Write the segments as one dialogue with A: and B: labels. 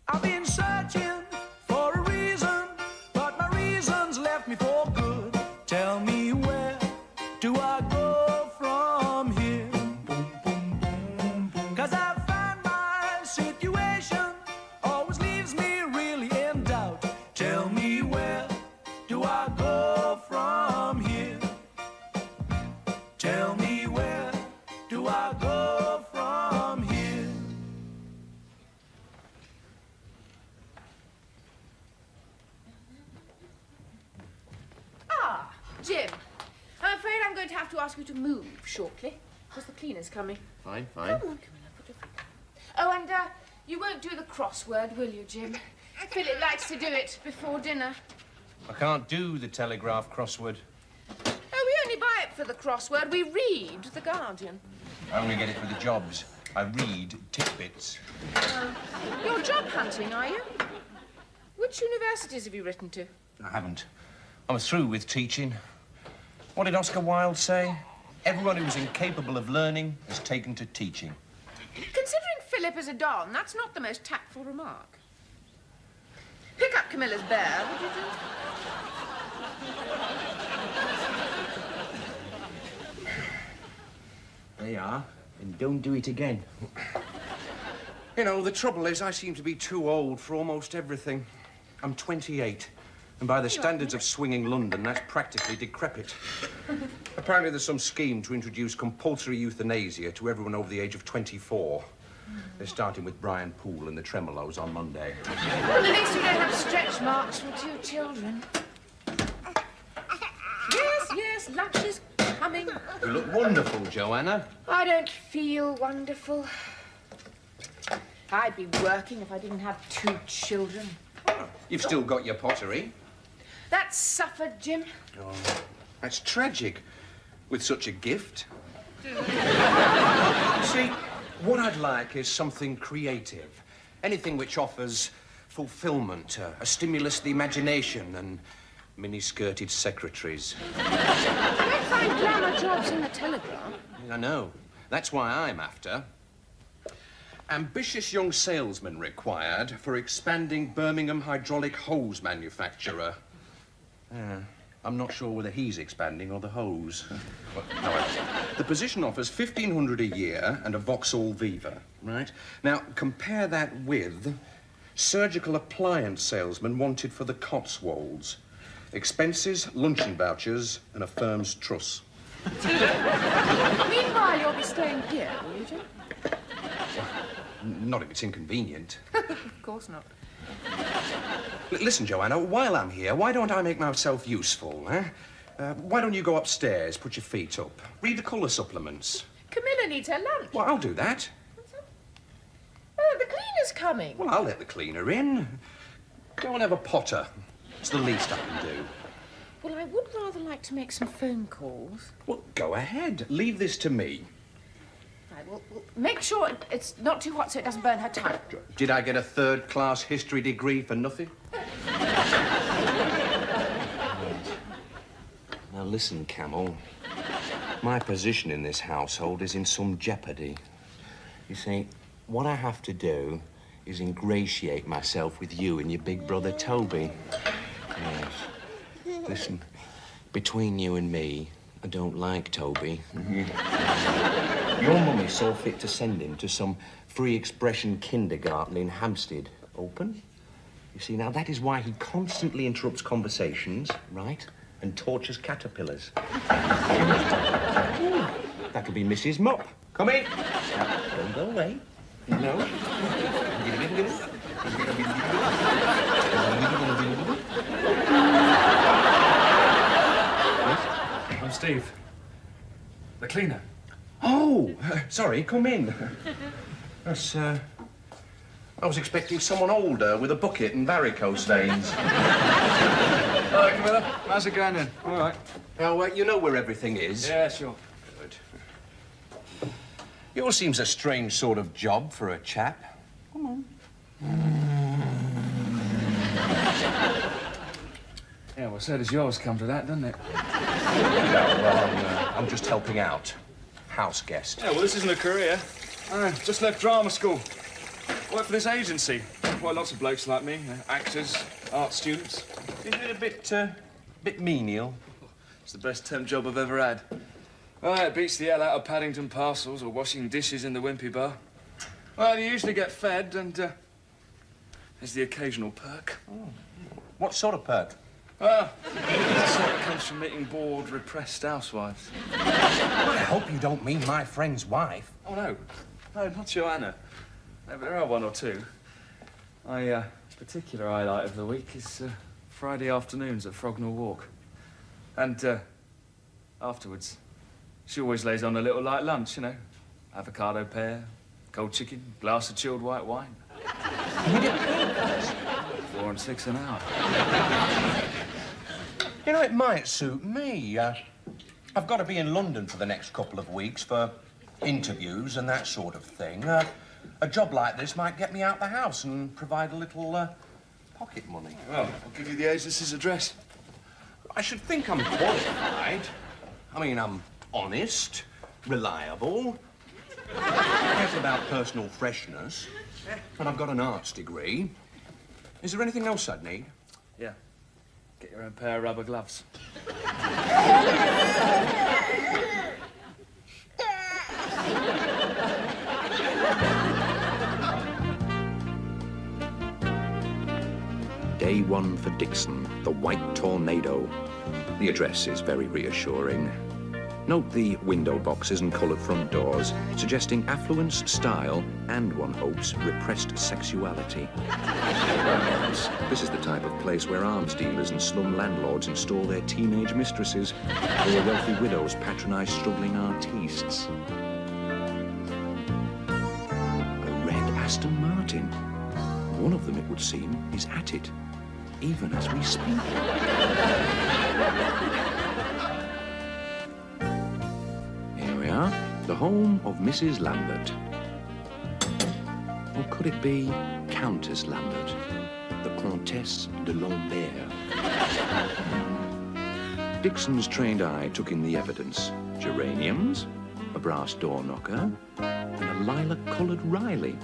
A: I've been searching for a reason, but my reason's left me for good. Tell me, where do I go from here? Boom, boom, boom, boom. 'Cause I find my situation always leaves me really in doubt. Tell me, where do I go from here? Tell me, where do I go from here?
B: Ah, Jim. I'm afraid I'm going to have to ask you to move shortly, because the cleaner's coming.
C: Fine, fine.
B: Come on, Camilla, put your feet down. Oh, and you won't do the crossword, will you, Jim? Philip likes to do it before dinner.
C: I can't do the Telegraph crossword.
B: Oh, we only buy it for the crossword. We read The Guardian.
C: I only get it for the jobs. I read tidbits.
B: You're job hunting, are you? Which universities have you written to?
C: I haven't. I'm through with teaching. What did Oscar Wilde say? Everyone who's incapable of learning is taken to teaching.
B: Considering Philip is a Don, that's not the most tactful remark. Pick up Camilla's bear, would you do?
C: There you are. And don't do it again. You know, the trouble is I seem to be too old for almost everything. I'm 28. And by the standards of swinging London, that's practically decrepit. Apparently there's some scheme to introduce compulsory euthanasia to everyone over the age of 24. They're starting with Brian Poole and the Tremolos on Monday.
B: Well, at least you don't have stretch marks from 2 children. Yes, yes, lunch is coming.
C: You look wonderful, Joanna.
B: I don't feel wonderful. I'd be working if I didn't have 2 children.
C: You've still got your pottery.
B: That's suffered, Jim.
C: Oh, that's tragic, with such a gift. See, what I'd like is something creative. Anything which offers fulfillment, a stimulus to the imagination, and mini-skirted secretaries.
B: You don't find glamour jobs in the Telegraph.
C: I know. That's why I'm after. Ambitious young salesman required for expanding Birmingham hydraulic hose manufacturer. I'm not sure whether he's expanding or the hose. Well, however, the position offers $1,500 a year and a Vauxhall Viva, right? Now, compare that with surgical appliance salesman wanted for the Cotswolds. Expenses, luncheon vouchers, and a firm's truss.
B: Meanwhile, you'll be staying here, will you, Jim?
C: Not if it's inconvenient.
B: Of course not.
C: Listen, Joanna, while I'm here, why don't I make myself useful, eh? Why don't you go upstairs, put your feet up, read the colour supplements?
B: Camilla needs her lunch.
C: Well, I'll do that.
B: Oh, the cleaner's coming.
C: Well, I'll let the cleaner in. Go and have a potter. It's the least I can do.
B: Well, I would rather like to make some phone calls.
C: Well, go ahead. Leave this to me.
B: Right, well, make sure it's not too hot so it doesn't burn her tongue.
C: Did I get a third-class history degree for nothing? Now, listen, Camel. My position in this household is in some jeopardy. You see, what I have to do is ingratiate myself with you and your big brother, Toby. Yes. Listen, between you and me, I don't like Toby. Your mummy saw fit to send him to some free expression kindergarten in Hampstead. Open? You see, now that is why he constantly interrupts conversations, right? And tortures caterpillars. That'll be Mrs. Mop. Come in. Now, don't go away. No.
D: I'm Steve. The cleaner.
C: Oh, sorry, come in. That's, I was expecting someone older with a bucket and varicose veins.
D: Hello, Camilla. How's it going then? All right.
C: Now, you know where everything is?
D: Yeah, sure.
C: Good. Yours seems a strange sort of job for a chap. Come on.
D: Yeah, well, so does yours come to that, doesn't it?
C: No, well, I'm just helping out. House guest.
D: Yeah, well, this isn't a career. I just left drama school. Work for this agency. Well, lots of blokes like me. Actors, art students.
C: Is it a bit menial?
D: It's the best temp job I've ever had. Oh, it beats the hell out of Paddington Parcels or washing dishes in the Wimpy Bar. Well, you usually get fed and there's the occasional perk.
C: Oh. What sort of perk?
D: Ah, it's the sort that comes from meeting bored, repressed housewives.
C: I hope you don't mean my friend's wife.
D: Oh, no. No, not Joanna. No, but there are one or two. My particular highlight of the week is Friday afternoons at Frognall Walk. And afterwards, she always lays on a little light lunch, you know. Avocado pear, cold chicken, glass of chilled white wine.
C: You get paid for this?
D: 4 and 6 an hour.
C: You know, it might suit me. I've got to be in London for the next couple of weeks for interviews and that sort of thing. A job like this might get me out the house and provide a little pocket money.
D: Well, I'll give you the agency's address.
C: I should think I'm qualified. I mean, I'm honest, reliable, cares about personal freshness, and I've got an arts degree. Is there anything else I'd need?
D: Yeah. Get your own pair of rubber gloves.
E: Day 1 for Dixon, the White Tornado. The address is very reassuring. Note the window boxes and coloured front doors, suggesting affluence, style, and, one hopes, repressed sexuality. This is the type of place where arms dealers and slum landlords install their teenage mistresses, or where wealthy widows patronise struggling artistes. A red Aston Martin. One of them, it would seem, is at it, even as we speak. Here we are, the home of Mrs. Lambert. Or could it be Countess Lambert, the Comtesse de Lambert? Dixon's trained eye took in the evidence. Geraniums, a brass door knocker, and a lilac-coloured Riley.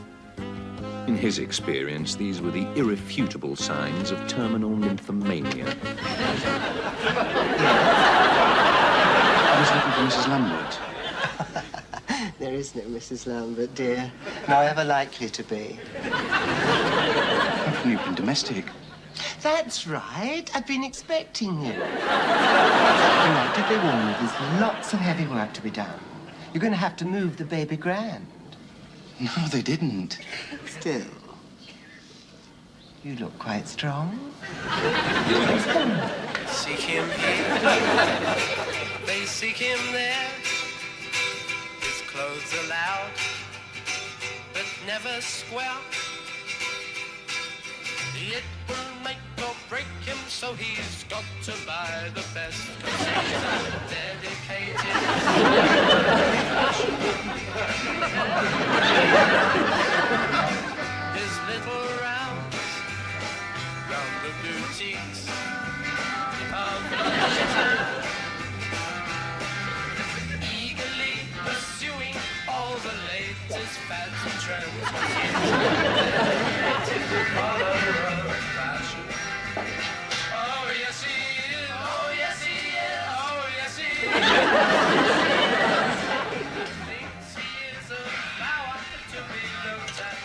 E: In his experience, these were the irrefutable signs of terminal nymphomania.
F: I was looking for Mrs. Lambert.
G: There is no Mrs. Lambert, dear. Nor ever likely to be.
F: How can you have been domestic?
G: That's right. I've been expecting you. Now, did they warn you there's lots of heavy work to be done? You're going to have to move the baby grand.
F: No, they didn't.
G: Still, you look quite strong.
H: Seek him here, they seek him there. His clothes are loud, but never square. It will make or break him, so he's got to buy the best. 'Cause he's dedicated. His little rounds round the boutiques of London, eagerly pursuing all the latest fads and trends. He's a follower of fashion. Oh yes he is. Oh yes he is. Oh yes he is. Thinks he is a flower to be looked at.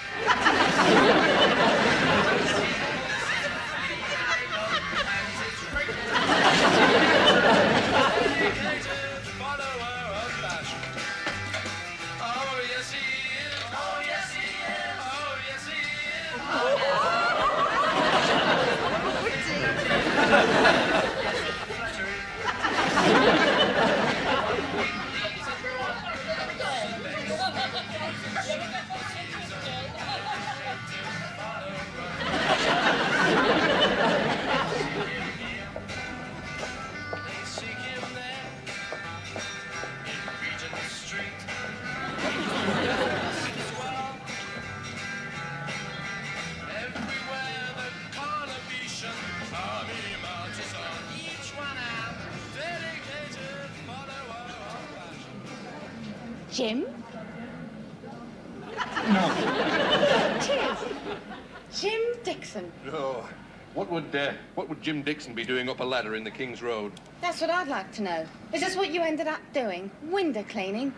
H: Follower of fashion. Oh yes he is. Oh yes he is. Oh yes he
I: Jim?
F: No.
I: It is. Jim Dixon.
J: Oh, what would Jim Dixon be doing up a ladder in the King's Road?
I: That's what I'd like to know. Is this what you ended up doing? Window cleaning?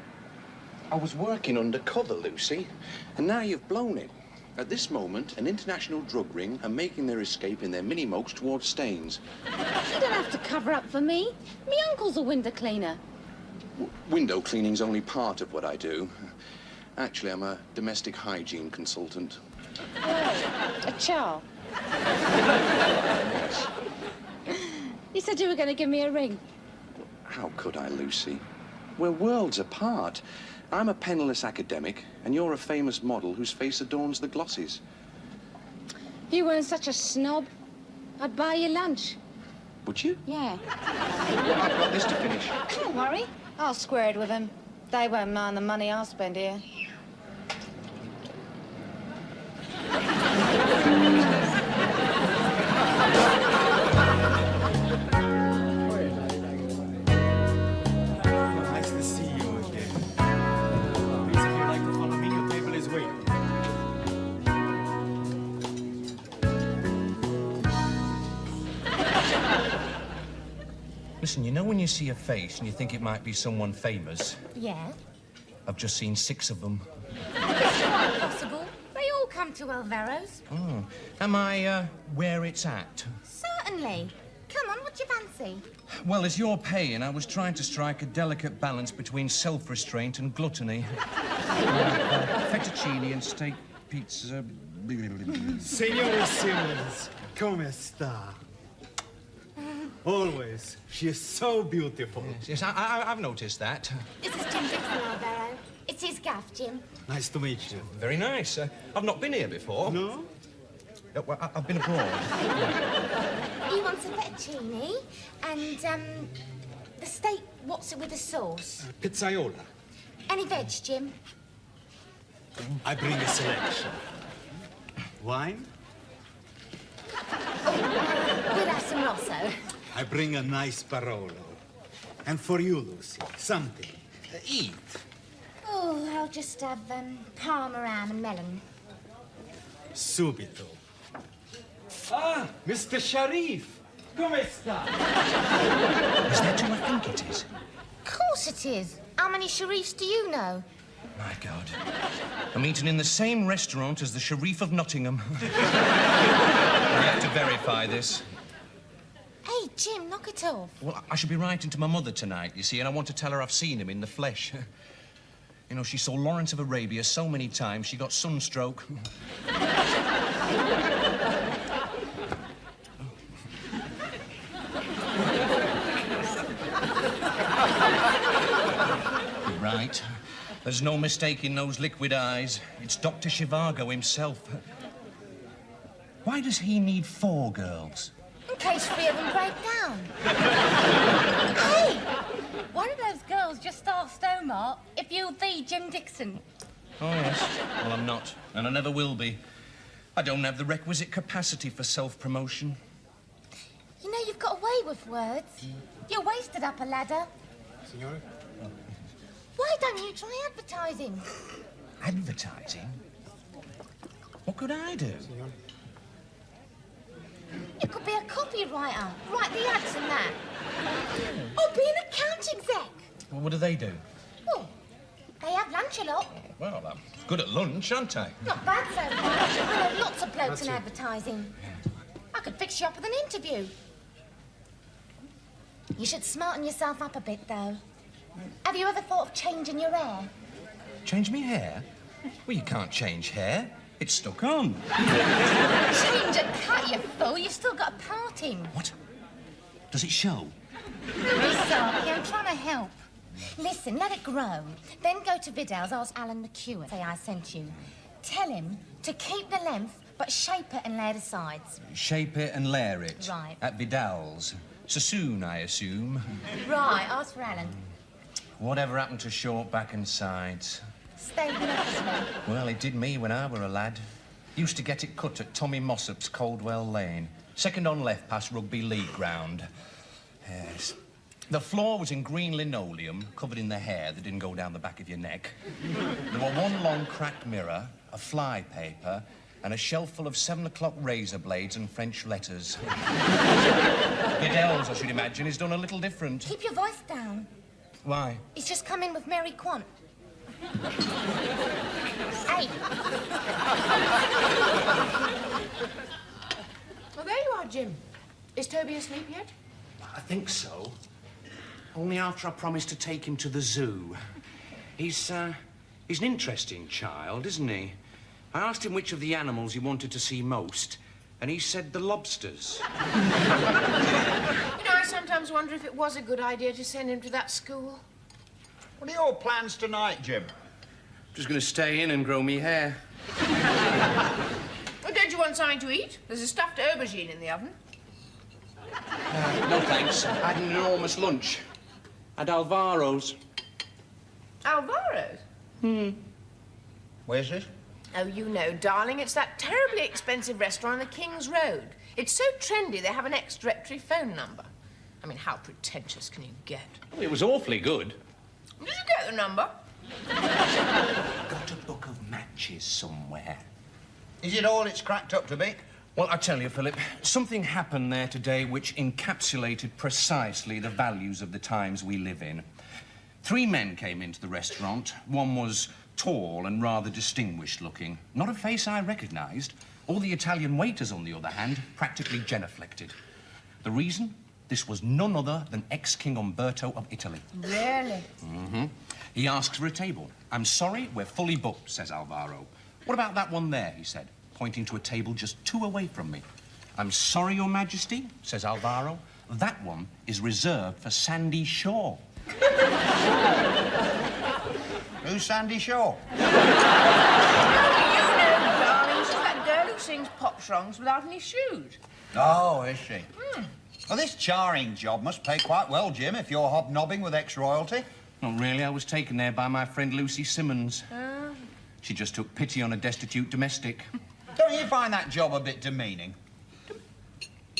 E: I was working undercover, Lucy, and now you've blown it. At this moment, an international drug ring are making their escape in their mini-mokes towards Staines.
I: You don't have to cover up for me. Me uncle's a window cleaner.
E: Window cleaning's only part of what I do. Actually, I'm a domestic hygiene consultant.
I: Oh, a chow.
E: Yes.
I: You said you were going to give me a ring.
E: How could I, Lucy? We're worlds apart. I'm a penniless academic, and you're a famous model whose face adorns the glossies.
I: If you weren't such a snob, I'd buy you lunch.
E: Would you?
I: Yeah.
E: Well, I've got this to finish.
I: Don't worry. I'll square it with him. They won't mind the money I'll spend here.
K: Nice to see you again. Please, if you'd like to follow me, your table is waiting.
C: Listen, you know when you see a face and you think it might be someone famous?
L: Yeah?
C: I've just seen 6 of them.
L: It's quite possible. They all come to Alvaro's.
C: Oh. Am I, where it's at?
L: Certainly. Come on, what do you fancy?
C: Well, as you're paying, I was trying to strike a delicate balance between self-restraint and gluttony. Fettuccine and steak pizza.
K: Senora Simmons, come sta? Always. She is so beautiful.
C: Yes, I've noticed that.
L: This is Jim Dixon, Alvaro. It's his gaff, Jim.
K: Nice to meet you.
C: Very nice. I've not been here before.
K: No?
C: Well, I've been abroad.
L: He wants a fettuccine and, the steak, what's it with the sauce?
K: Pizzaiola.
L: Any veg, Jim?
K: I bring a selection. Wine?
L: We'll have some Rosso.
K: I bring a nice Barolo. And for you, Lucy, something. Eat.
L: Oh, I'll just have, Parma ham and melon.
K: Subito. Ah, Mr. Sharif. Come sta?
C: Is that who I think it is?
L: Of course it is. How many Sharifs do you know?
C: My God. I'm eating in the same restaurant as the Sharif of Nottingham. I have to verify this.
L: Hey, Jim, knock it off.
C: Well, I should be writing to my mother tonight, you see, and I want to tell her I've seen him in the flesh. You know, she saw Lawrence of Arabia so many times, she got sunstroke. You're right. There's no mistaking those liquid eyes. It's Dr. Zhivago himself. Why does he need 4 girls?
L: In case 3 of them break down. Hey! One of those girls just asked Omar if you're the Jim Dixon.
C: Oh, yes. Well, I'm not, and I never will be. I don't have the requisite capacity for self-promotion.
L: You know, you've got away with words. You're wasted up a ladder.
K: Signora?
L: Why don't you try advertising?
C: Advertising? What could I do?
K: Signora?
L: You could be a copywriter, write the ads and that. Or be an account exec.
C: Well, what do they do?
L: Well, they have lunch a lot.
C: Well, I'm good at lunch, aren't I?
L: Not bad so far. I know lots of blokes in advertising. I could fix you up with an interview. You should smarten yourself up a bit, though. Have you ever thought of changing your hair?
C: Change me hair? Well, you can't change hair. It's stuck on.
L: Change a cut, you fool. You've still got a parting.
C: What? Does it show?
L: Don't be sorry. I'm trying to help. Listen, let it grow. Then go to Vidal's, ask Alan McEwen. Say I sent you. Tell him to keep the length, but shape it and layer the sides.
C: Shape it and layer it.
L: Right.
C: At Vidal's. Sassoon, I assume.
L: Right, ask for Alan.
C: Whatever happened to short back and sides?
L: Stay with me.
C: Well, it did me when I were a lad. Used to get it cut at Tommy Mossop's Caldwell Lane. Second on left past Rugby League ground. Yes. The floor was in green linoleum, covered in the hair that didn't go down the back of your neck. There were one long cracked mirror, a fly paper, and a shelf full of 7 o'clock razor blades and French letters. Biddell's, I should imagine, is done a little different.
L: Keep your voice down.
C: Why?
L: He's just come in with Mary Quant. Hey.
B: Well, there you are, Jim. Is Toby asleep yet?
C: I think so. Only after I promised to take him to the zoo. He's an interesting child, isn't he? I asked him which of the animals he wanted to see most, and he said the lobsters.
B: You know, I sometimes wonder if it was a good idea to send him to that school.
F: What are your plans tonight, Jim?
C: Just going to stay in and grow me hair.
B: Well, don't you want something to eat? There's a stuffed aubergine in the oven.
C: No, thanks. I had an enormous lunch. At Alvaro's.
B: Alvaro's?
F: Where's this?
B: Oh, you know, darling, it's that terribly expensive restaurant on the King's Road. It's so trendy, they have an ex-directory phone number. I mean, how pretentious can you get?
C: It was awfully good.
B: Did you get the number?
C: Got a book of matches somewhere.
F: Is it all it's cracked up to be?
C: Well, I tell you, Philip, something happened there today which encapsulated precisely the values of the times we live in. 3 men came into the restaurant. One was tall and rather distinguished looking. Not a face I recognised. All the Italian waiters, on the other hand, practically genuflected. The reason? This was none other than ex-King Umberto of Italy.
B: Really?
C: Mm-hmm. He asks for a table. I'm sorry, we're fully booked, says Alvaro. What about that one there, he said, pointing to a table just 2 away from me. I'm sorry, Your Majesty, says Alvaro. That one is reserved for Sandy Shaw.
F: Who's Sandy Shaw?
B: You know, darling, she's that girl who sings pop songs without any shoes.
F: Oh, is she? Well, this charring job must pay quite well, Jim, if you're hobnobbing with ex-royalty.
C: Not really. I was taken there by my friend Lucy Simmons. She just took pity on a destitute domestic.
F: Don't you find that job a bit demeaning?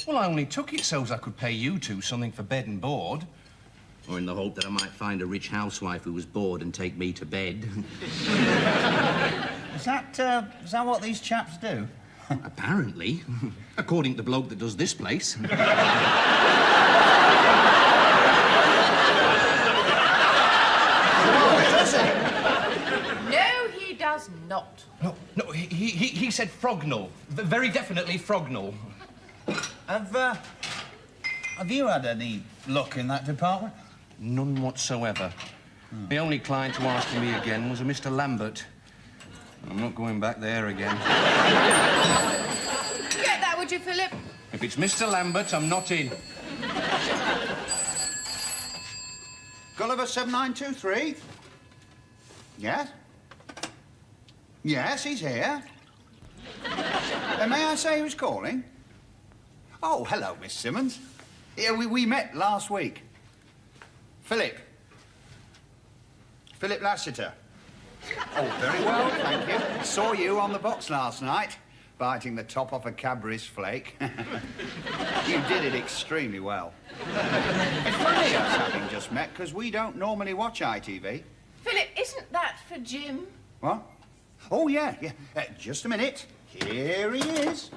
C: Well, I only took it so's I could pay you 2 something for bed and board. Or in the hope that I might find a rich housewife who was bored and take me to bed.
F: Is that what these chaps do?
C: Apparently. According to the bloke that does this place.
B: No, he does not.
C: No, he said Frognall. Very definitely Frognall.
F: Have you had any luck in that department?
C: None whatsoever. The only client who asked for me again was a Mr. Lambert. I'm not going back there again.
B: Get that, would you, Philip?
C: If it's Mr. Lambert, I'm not in.
F: Gulliver 7923? Yes? Yes, he's here. May I say who's calling? Oh, hello, Miss Simmons. Yeah, we met last week. Philip. Philip Lassiter. Oh, very well, thank you. Saw you on the box last night, biting the top off a Cadbury's flake. You did it extremely well. It's funny us having just met, because we don't normally watch ITV.
B: Philip, isn't that for Jim?
F: What? Oh, yeah. Just a minute. Here he is.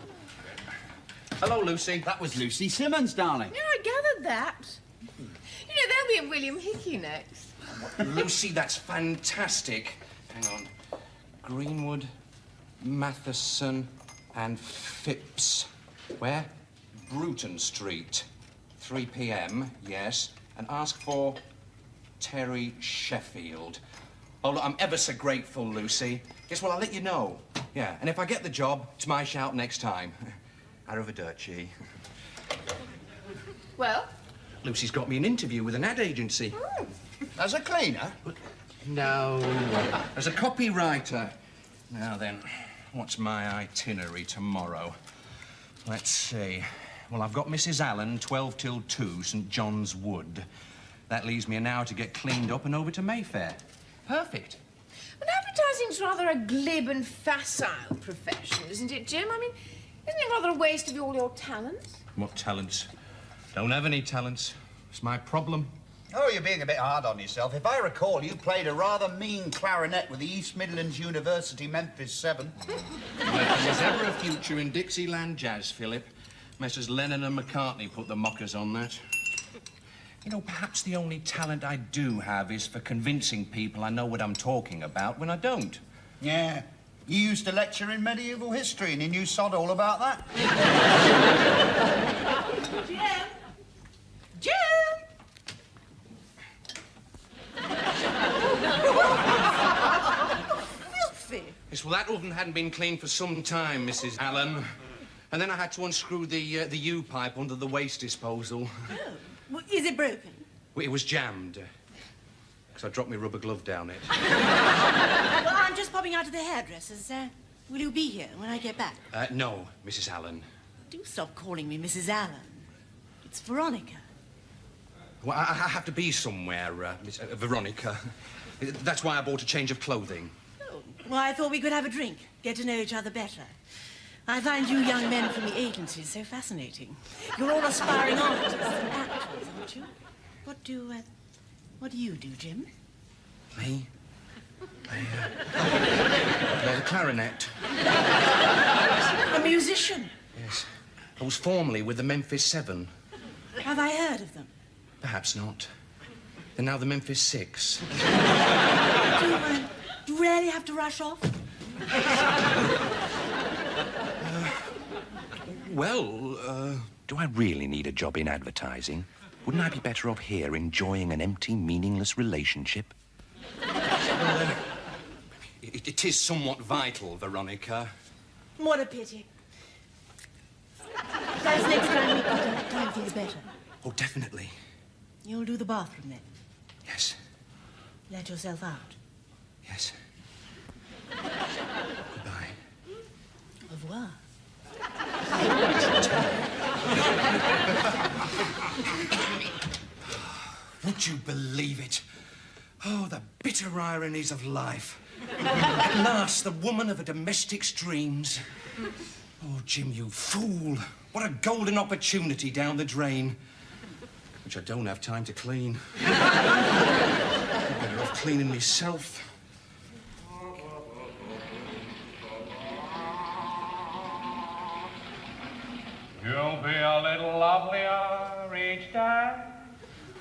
C: Hello, Lucy.
F: That was Lucy Simmons, darling.
B: Yeah, I gathered that. You know, there'll be a William Hickey next.
C: Lucy, that's fantastic. Hang on. Greenwood, Matheson, and Phipps. Where? Bruton Street. 3 p.m., yes. And ask for Terry Sheffield. Oh, look, I'm ever so grateful, Lucy. Yes, well, I'll let you know. Yeah, and if I get the job, it's my shout next time. Arrivederci.
B: Well?
C: Lucy's got me an interview with an ad agency.
F: As a cleaner?
C: No. As a copywriter. Now then, what's my itinerary tomorrow? Let's see. Well, I've got Mrs. Allen, 12 till 2, St. John's Wood. That leaves me an hour to get cleaned up and over to Mayfair. Perfect.
B: But advertising's rather a glib and facile profession, isn't it, Jim? I mean, isn't it rather a waste of all your talents?
C: What talents? Don't have any talents. It's my problem.
F: Oh, you're being a bit hard on yourself. If I recall, you played a rather mean clarinet with the East Midlands University Memphis 7.
C: Well, if there's ever a future in Dixieland jazz, Philip, Messrs. Lennon and McCartney put the mockers on that. You know, perhaps the only talent I do have is for convincing people I know what I'm talking about when I don't.
F: Yeah. You used to lecture in medieval history and you knew sod all about that.
B: Jim! Jim! Filthy.
C: Yes, well, that oven hadn't been cleaned for some time, Mrs. Allen. And then I had to unscrew the U-pipe under the waste disposal.
M: Oh. Well, is it broken?
C: Well, it was jammed. Because I dropped my rubber glove down it.
M: Well, I'm just popping out to the hairdresser's. Will you be here when I get back?
C: No, Mrs. Allen.
M: Do stop calling me Mrs. Allen. It's Veronica.
C: Well, I have to be somewhere, Miss Veronica. That's why I bought a change of clothing.
M: Oh, well, I thought we could have a drink, get to know each other better. I find you young men from the agency so fascinating. You're all aspiring artists and actors, aren't you? What do you do, Jim?
C: Me? I play the clarinet.
M: A musician?
C: Yes. I was formerly with the Memphis 7.
M: Have I heard of them?
C: Perhaps not. They're now the Memphis 6.
M: Do you really have to rush off?
E: Do I really need a job in advertising? Wouldn't I be better off here enjoying an empty, meaningless relationship?
C: Well, it is somewhat vital, Veronica.
M: What a pity. Perhaps next time we could time things better.
C: Oh, definitely.
M: You'll do the bathroom then?
C: Yes.
M: Let yourself out.
C: Yes. Goodbye.
M: Au revoir.
C: Would you believe it? Oh, the bitter ironies of life. At last, the woman of a domestic's dreams. Oh, Jim, you fool. What a golden opportunity down the drain. Which I don't have time to clean. I'm better off cleaning myself.
H: You'll be a little lovelier each day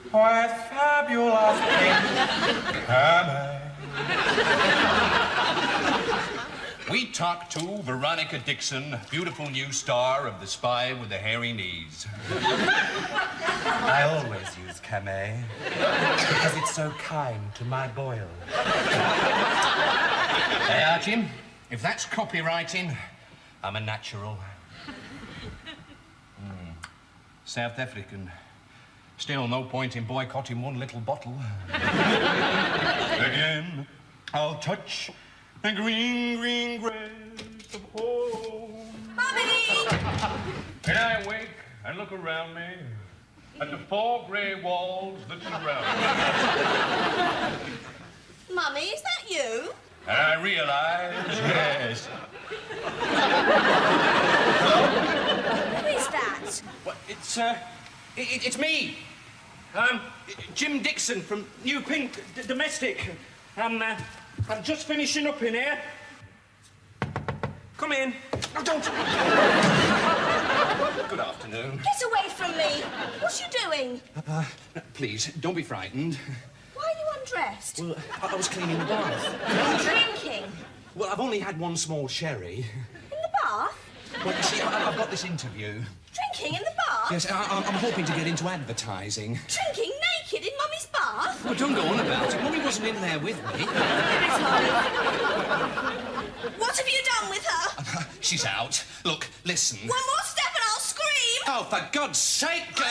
H: with fabulous pink Cammy.
C: We talk to Veronica Dixon, beautiful new star of The Spy with the Hairy Knees.
N: I always use Camay because it's so kind to my boil.
C: They are, Jim. If that's copywriting, I'm a natural. South African. Still no point in boycotting one little bottle. Again, I'll touch the green, green grass of home.
L: Mummy!
H: And I wake and look around me at the four grey walls that surround me.
L: Mummy, is that you?
H: And I realize, yes.
L: Who is that?
C: What, it's me. Jim Dixon from New Pink Domestic. I'm just finishing up in here. Come in. Oh, don't. Good afternoon.
L: Get away from me. What are you doing?
C: Please, don't be frightened.
L: Why are you undressed?
C: Well, I was cleaning the bath.
L: Drinking?
C: Well, I've only had one small sherry.
L: In the bath?
C: Well, you see, I've got this interview.
L: Drinking in the bath?
C: Yes, I'm hoping to get into advertising.
L: Drinking naked in Mummy's bath?
C: Well, don't go on about it. Mummy wasn't in there with me.
L: Where is Mummy? What have you done with her?
C: She's out. Look, listen.
L: One more step and I'll scream!
C: Oh, for God's sake, girl!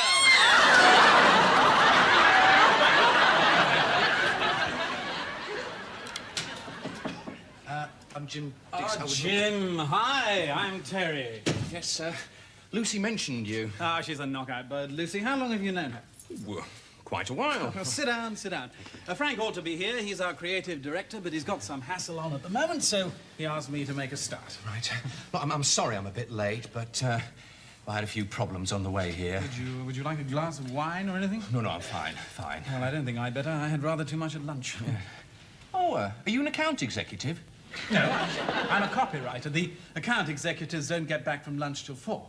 C: I'm Jim Dixon.
O: Jim, hi, I'm Terry.
C: Yes, sir. Lucy mentioned you.
O: Ah, she's a knockout bird. Lucy, how long have you known her?
C: Well, quite a while.
O: Well, sit down, sit down. Frank ought to be here. He's our creative director, but he's got some hassle on at the moment, so he asked me to make a start.
C: Right. Look, I'm sorry I'm a bit late, but, I had a few problems on the way here.
O: Would you like a glass of wine or anything?
C: No, I'm fine, fine.
O: Well, I don't think I'd better. I had rather too much at lunch.
C: Yeah. Oh, are you an account executive?
O: No, I'm a copywriter. The account executives don't get back from lunch till 4.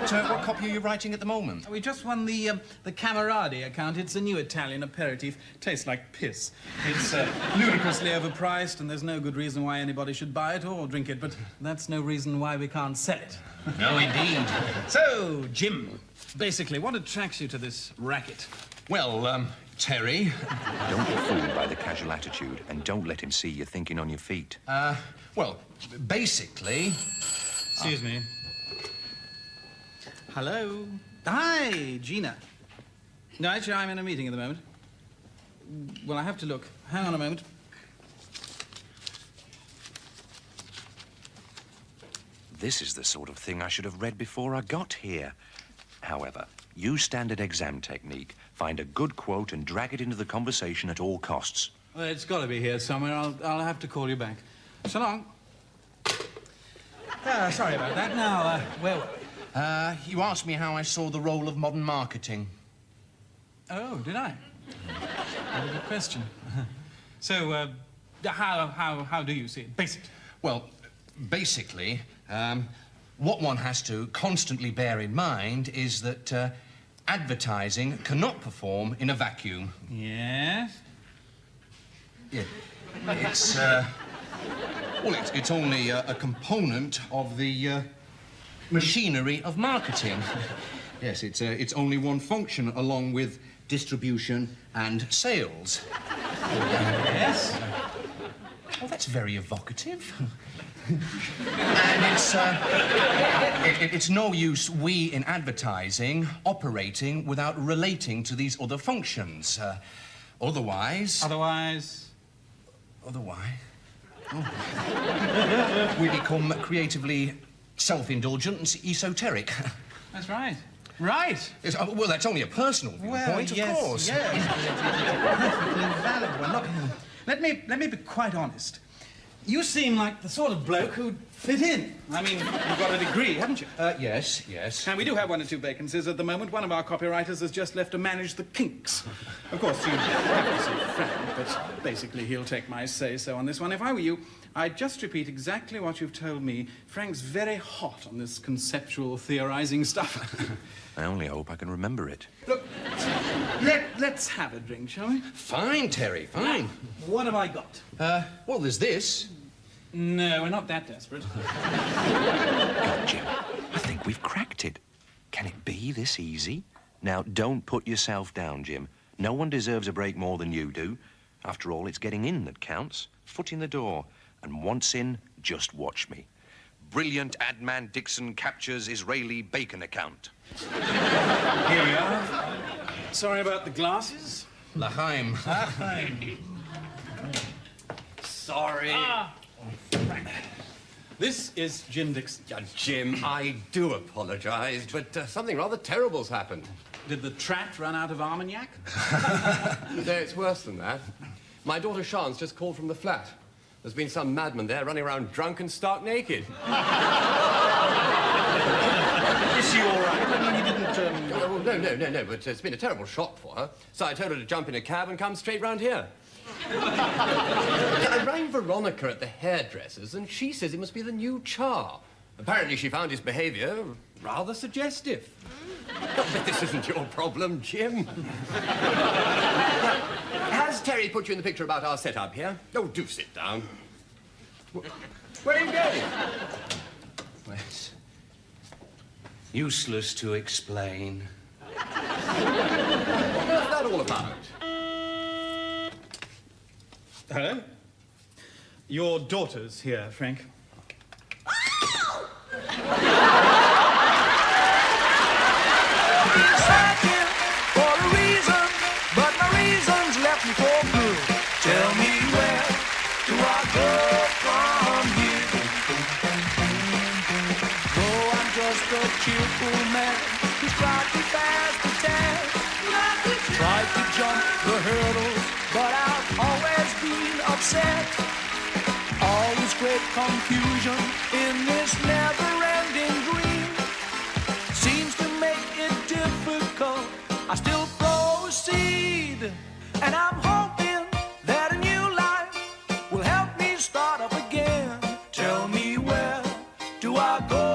C: What copy are you writing at the moment?
O: We just won the Cameradi account. It's a new Italian aperitif. Tastes like piss. It's ludicrously overpriced, and there's no good reason why anybody should buy it or drink it, but that's no reason why we can't sell it.
C: No, indeed.
O: So, Jim, basically, what attracts you to this racket?
C: Well, Terry.
E: Don't be fooled by the casual attitude, and don't let him see you thinking on your feet.
C: Well, basically...
O: Excuse me. Hello? Hi, Gina. No, actually, I'm in a meeting at the moment. Well, I have to look. Hang on a moment.
E: This is the sort of thing I should have read before I got here. However, use standard exam technique. Find a good quote and drag it into the conversation at all costs.
O: Well, it's got to be here somewhere. I'll have to call you back. So long. Sorry about that. Now, where were we?
C: You asked me how I saw the role of modern marketing.
O: Oh, did I? What a good question. So, how do you see it, basically?
C: Well, basically, what one has to constantly bear in mind is that advertising cannot perform in a vacuum.
O: Yes?
C: Yeah. It's, well, it's only a component of the machinery of marketing. Yes, it's only one function along with distribution and sales.
O: Yes?
C: Well, that's very evocative. And it's no use we in advertising operating without relating to these other functions. Otherwise...
O: Otherwise?
C: Oh. We become creatively self-indulgent and esoteric.
O: That's right. Right.
C: Yes, well, that's only a personal viewpoint,
O: yes,
C: of course.
O: Yes, but it's a perfectly valid one. Look, let me be quite honest. You seem like the sort of bloke who'd fit in. I mean, you've got a degree, haven't you?
C: Yes, yes.
O: And we do have 1 or 2 vacancies at the moment. One of our copywriters has just left to manage the kinks. Of course, you have to see Frank, but basically he'll take my say-so on this one. If I were you, I'd just repeat exactly what you've told me. Frank's very hot on this conceptual theorizing stuff.
E: I only hope I can remember it.
O: Look, let's have a drink, shall we?
C: Fine, Terry, fine.
O: What have I got?
C: Well, there's this.
O: No, we're not that desperate.
E: God, Jim, I think we've cracked it. Can it be this easy? Now, don't put yourself down, Jim. No one deserves a break more than you do. After all, it's getting in that counts. Foot in the door. And once in, just watch me. Brilliant ad man Dixon captures Israeli bacon account.
O: Here we are. Sorry about the glasses.
C: L'chaim.
O: L'chaim.
P: Sorry.
O: This is Jim Dixon.
P: Jim, I do apologize, but something rather terrible's happened.
O: Did the Trat run out of Armagnac?
P: No, it's worse than that. My daughter Sean's just called from the flat. There's been some madman there running around drunk and stark naked.
O: Is she all right? I mean, he didn't,
P: Oh, no, but it's been a terrible shock for her. So I told her to jump in a cab and come straight round here. I rang Veronica at the hairdresser's, and she says it must be the new Char. Apparently she found his behaviour rather suggestive. But this isn't your problem, Jim. Now, has Terry put you in the picture about our setup here? Oh, do sit down. Where are you going?
C: Well, it's useless to explain.
P: What's that all about?
O: Hello? Your daughter's here, Frank.
A: For a reason, but my reasons left me for good. Tell me where do I go from here? Though I'm just a cheerful man who's tried to pass the test, tried to jump the hurdles, but I've always been upset. Always great confusion in this never-ending dream. I go